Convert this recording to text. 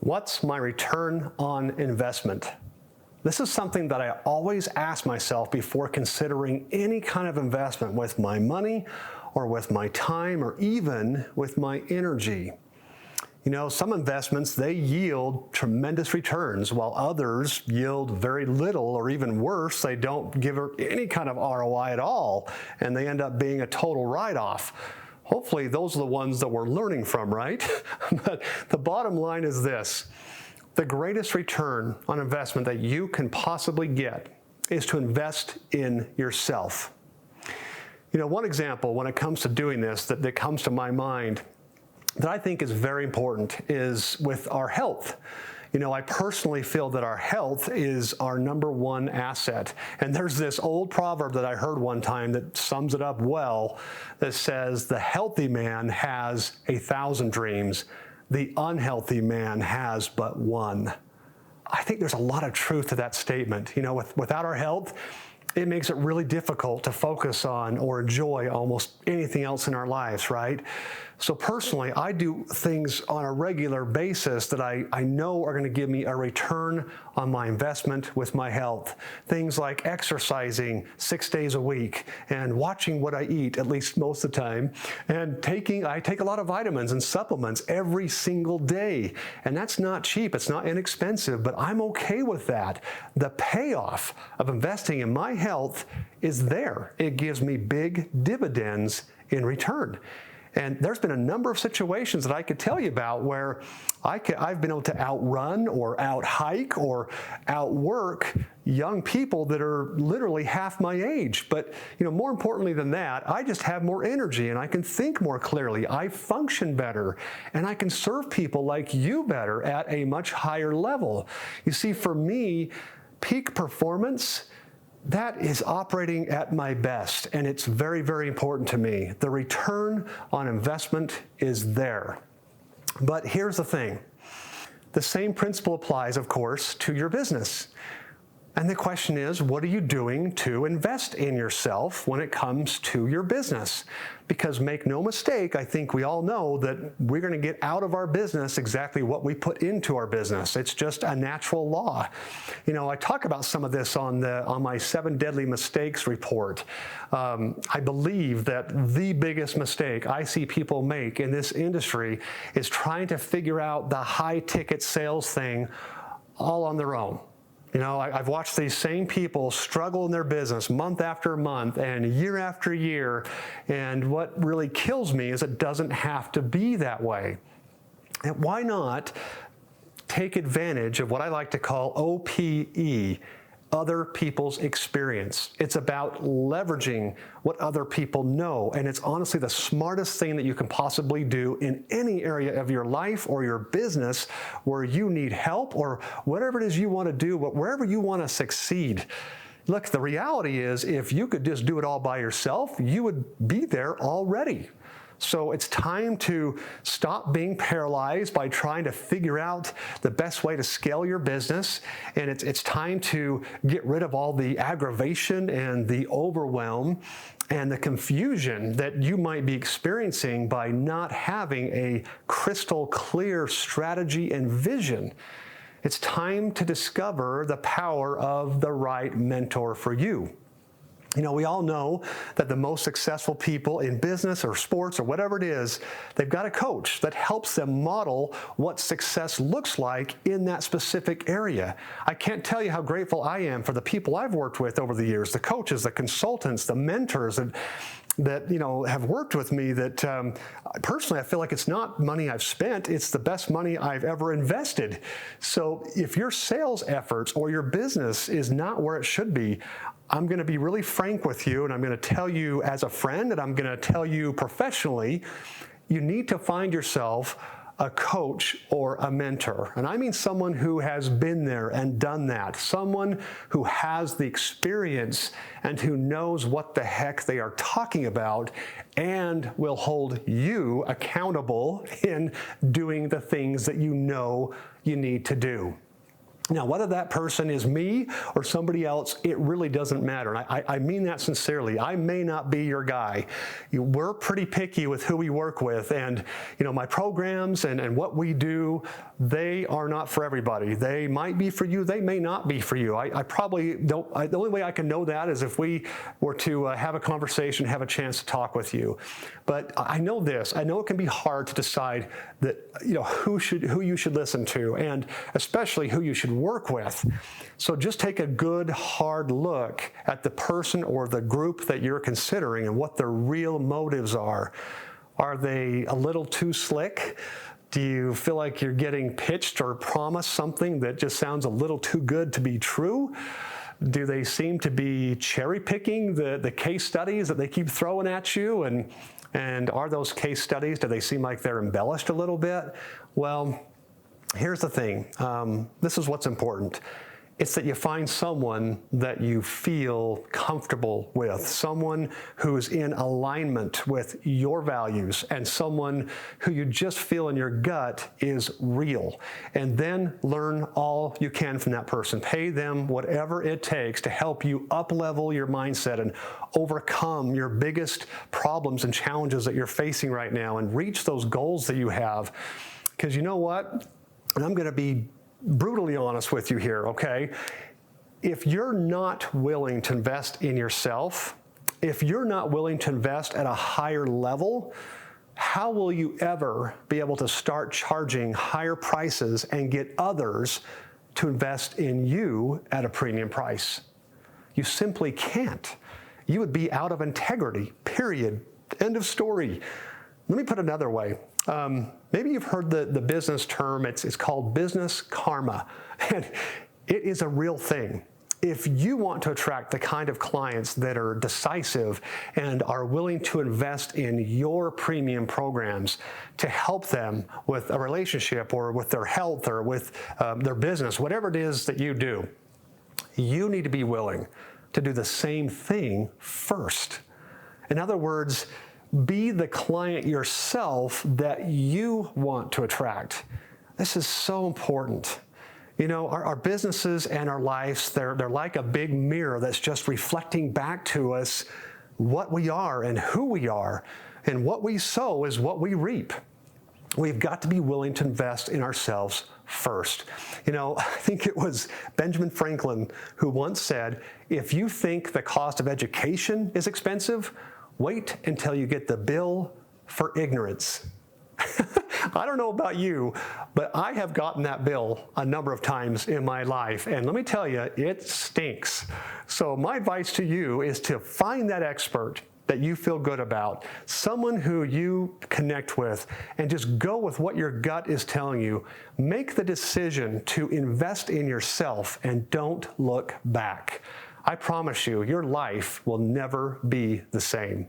What's my return on investment? This is something that I always ask myself before considering any kind of investment with my money or with my time or even with my energy. You know, some investments, they yield tremendous returns while others yield very little, or even worse, they don't give any kind of ROI at all and they end up being a total write-off. Hopefully those are the ones that we're learning from, right? But the bottom line is this: the greatest return on investment that you can possibly get is to invest in yourself. You know, one example when it comes to doing this that comes to my mind that I think is very important is with our health. You know, I personally feel that our health is our number one asset. And there's this old proverb that I heard one time that sums it up well, that says, the healthy man has 1,000 dreams, the unhealthy man has but one. I think there's a lot of truth to that statement. You know, without our health, it makes it really difficult to focus on or enjoy almost anything else in our lives, right? So personally, I do things on a regular basis that I know are going to give me a return on my investment with my health. Things like exercising 6 days a week and watching what I eat, at least most of the time, and I take a lot of vitamins and supplements every single day. And that's not cheap, it's not inexpensive, but I'm okay with that. The payoff of investing in my health is there. It gives me big dividends in return. And there's been a number of situations that I could tell you about where I've been able to outrun or outhike or outwork young people that are literally half my age. But, you know, more importantly than that, I just have more energy and I can think more clearly. I function better and I can serve people like you better at a much higher level. You see, for me, peak performance, that is operating at my best, and it's very, very important to me. The return on investment is there. But here's the thing. The same principle applies, of course, to your business. And the question is, what are you doing to invest in yourself when it comes to your business? Because make no mistake, I think we all know that we're going to get out of our business exactly what we put into our business. It's just a natural law. You know, I talk about some of this on my 7 Deadly Mistakes report. I believe that the biggest mistake I see people make in this industry is trying to figure out the high-ticket sales thing all on their own. You know, I've watched these same people struggle in their business month after month and year after year, and what really kills me is it doesn't have to be that way. And why not take advantage of what I like to call OPE, other people's experience? It's about leveraging what other people know, and it's honestly the smartest thing that you can possibly do in any area of your life or your business where you need help or whatever it is you want to do, but wherever you want to succeed. Look, the reality is if you could just do it all by yourself, you would be there already. So it's time to stop being paralyzed by trying to figure out the best way to scale your business. And it's time to get rid of all the aggravation and the overwhelm and the confusion that you might be experiencing by not having a crystal clear strategy and vision. It's time to discover the power of the right mentor for you. You know, we all know that the most successful people in business or sports or whatever it is, they've got a coach that helps them model what success looks like in that specific area. I can't tell you how grateful I am for the people I've worked with over the years, the coaches, the consultants, the mentors that you know have worked with me that personally I feel like it's not money I've spent, it's the best money I've ever invested. So if your sales efforts or your business is not where it should be, I'm going to be really frank with you, and I'm going to tell you as a friend, and I'm going to tell you professionally, you need to find yourself a coach or a mentor. And I mean someone who has been there and done that, someone who has the experience and who knows what the heck they are talking about and will hold you accountable in doing the things that you know you need to do. Now, whether that person is me or somebody else, it really doesn't matter. And I mean that sincerely. I may not be your guy. We're pretty picky with who we work with. And, my programs and what we do, they are not for everybody. They might be for you. They may not be for you. I probably don't. The only way I can know that is if we were to have a conversation, have a chance to talk with you. But I know this. I know it can be hard to decide that, who you should listen to, and especially who you should work with. So just take a good hard look at the person or the group that you're considering and what their real motives are. Are they a little too slick? Do you feel like you're getting pitched or promised something that just sounds a little too good to be true? Do they seem to be cherry picking the case studies that they keep throwing at you? And are those case studies, do they seem like they're embellished a little bit? Well, here's the thing. This is what's important. It's that you find someone that you feel comfortable with, someone who's in alignment with your values, and someone who you just feel in your gut is real. And then learn all you can from that person. Pay them whatever it takes to help you up-level your mindset and overcome your biggest problems and challenges that you're facing right now and reach those goals that you have. Because you know what? And I'm going to be brutally honest with you here, okay? If you're not willing to invest in yourself, if you're not willing to invest at a higher level, how will you ever be able to start charging higher prices and get others to invest in you at a premium price? You simply can't. You would be out of integrity, period. End of story. Let me put it another way. Maybe you've heard the business term, it's called business karma, and it is a real thing. If you want to attract the kind of clients that are decisive and are willing to invest in your premium programs to help them with a relationship or with their health or with their business, whatever it is that you do, you need to be willing to do the same thing first. In other words, be the client yourself that you want to attract. This is so important. Our businesses and our lives, they're like a big mirror that's just reflecting back to us what we are and who we are. And what we sow is what we reap. We've got to be willing to invest in ourselves first. I think it was Benjamin Franklin who once said, if you think the cost of education is expensive, wait until you get the bill for ignorance. I don't know about you, but I have gotten that bill a number of times in my life, and let me tell you, it stinks. So my advice to you is to find that expert that you feel good about, someone who you connect with, and just go with what your gut is telling you. Make the decision to invest in yourself and don't look back. I promise you, your life will never be the same.